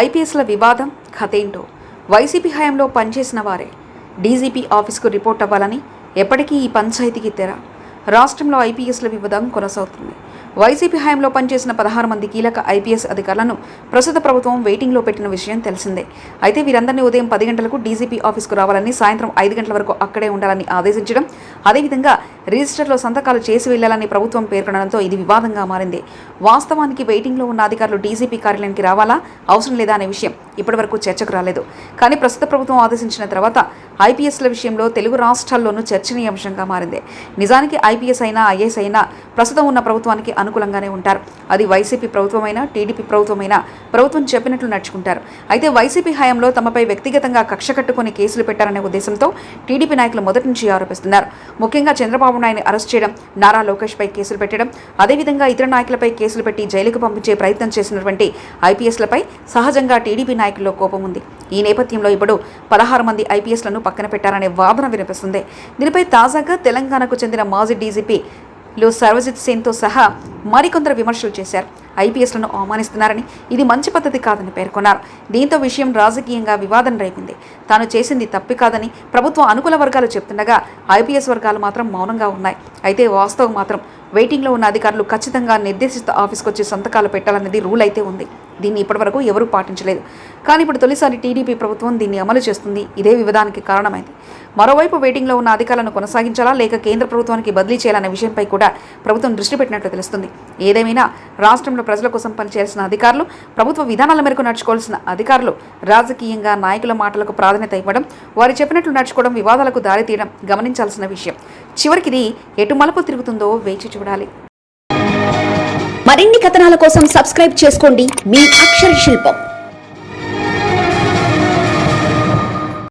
ఐపీఎస్ల వివాదం కథేంటో. వైసీపీ హయాంలో పనిచేసిన వారే డీజీపీ ఆఫీస్కు రిపోర్ట్ అవ్వాలని ఎప్పటికీ ఈ పంచాయతీకి తెర. రాష్ట్రంలో ఐపీఎస్ల వివాదం కొనసాగుతుంది. వైసీపీ హయాంలో పనిచేసిన 16 మంది కీలక ఐపీఎస్ అధికారులను ప్రస్తుత ప్రభుత్వం వెయిటింగ్లో పెట్టిన విషయం తెలిసిందే. అయితే వీరందరినీ ఉదయం 10 గంటలకు డీజీపీ ఆఫీస్కు రావాలని, సాయంత్రం 5 గంటల వరకు అక్కడే ఉండాలని ఆదేశించడం, అదేవిధంగా రిజిస్టర్లో సంతకాలు చేసి వెళ్లాలని ప్రభుత్వం పేర్కొనడంతో ఇది వివాదంగా మారింది. వాస్తవానికి వెయిటింగ్లో ఉన్న అధికారులు డీజీపీ కార్యాలయానికి రావాలా, అవసరం లేదా అనే విషయం ఇప్పటివరకు చర్చకు రాలేదు. కానీ ప్రస్తుత ప్రభుత్వం ఆదేశించిన తర్వాత ఐపీఎస్ల విషయంలో తెలుగు రాష్ట్రాల్లోనూ చర్చనీయాంశంగా మారింది. నిజానికి ఐపీఎస్ అయినా ఐఏఎస్ అయినా ప్రస్తుతం ఉన్న ప్రభుత్వానికి అనుకూలంగానే ఉంటారు. అది వైసీపీ ప్రభుత్వమైనా టీడీపీ ప్రభుత్వమైనా ప్రభుత్వం చెప్పినట్లు నడుచుకుంటారు. అయితే వైసీపీ హయాంలో తమపై వ్యక్తిగతంగా కక్ష కట్టుకుని కేసులు పెట్టారనే ఉద్దేశంతో టీడీపీ నాయకులు మొదటి నుంచి ఆరోపిస్తున్నారు. ముఖ్యంగా చంద్రబాబు నాయుడిని అరెస్ట్ చేయడం, నారా లోకేష్పై కేసులు పెట్టడం, అదేవిధంగా ఇతర నాయకులపై కేసులు పెట్టి జైలుకు పంపించే ప్రయత్నం చేసినటువంటి ఐపీఎస్లపై సహజంగా టీడీపీ నాయకుల్లో కోపం ఉంది. ఈ నేపథ్యంలో ఇప్పుడు 16 మంది ఐపీఎస్లను పక్కన పెట్టారనే వాదన వినిపిస్తుంది. దీనిపై తాజాగా తెలంగాణకు చెందిన మాజీ డీజీపీ సర్వజిత్ సింగ్తో సహా మరికొందరు విమర్శలు చేశారు. ఐపీఎస్లను అవమానిస్తున్నారని, ఇది మంచి పద్ధతి కాదని పేర్కొన్నారు. దీంతో విషయం రాజకీయంగా వివాదం రేపింది. తాను చేసింది తప్పి కాదని ప్రభుత్వం అనుకూల వర్గాలు చెప్తుండగా ఐపీఎస్ వర్గాలు మాత్రం మౌనంగా ఉన్నాయి. అయితే వాస్తవం మాత్రం వెయిటింగ్లో ఉన్న అధికారులు ఖచ్చితంగా నిర్దేశిత ఆఫీస్కి వచ్చి సంతకాలు పెట్టాలనేది రూల్ అయితే ఉంది. దీన్ని ఇప్పటివరకు ఎవరూ పాటించలేదు. కానీ ఇప్పుడు తొలిసారి టీడీపీ ప్రభుత్వం దీన్ని అమలు చేస్తుంది. ఇదే వివాదానికి కారణమైంది. మరోవైపు వెయిటింగ్లో ఉన్న అధికారులను కొనసాగించాలా లేక కేంద్ర ప్రభుత్వానికి బదిలీ చేయాలనే విషయంపై కూడా ప్రభుత్వం దృష్టి పెట్టినట్లు తెలుస్తుంది. ఏదేమైనా రాష్ట్రంలో ప్రజల కోసం పనిచేయాల్సిన అధికారులు, ప్రభుత్వ విధానాల మేరకు నడుచుకోవాల్సిన అధికారులు రాజకీయంగా నాయకుల మాటలకు ప్రాధాన్యత ఇవ్వడం, వారు చెప్పినట్లు నడుచుకోవడం వివాదాలకు దారితీయడం గమనించాల్సిన విషయం. చివరికి ఇది ఎటు మలుపు తిరుగుతుందో వేచి చూడాలి. మరిన్ని కథనాల కోసం సబ్స్క్రైబ్ చేసుకోండి మీ అక్షర శిల్పం.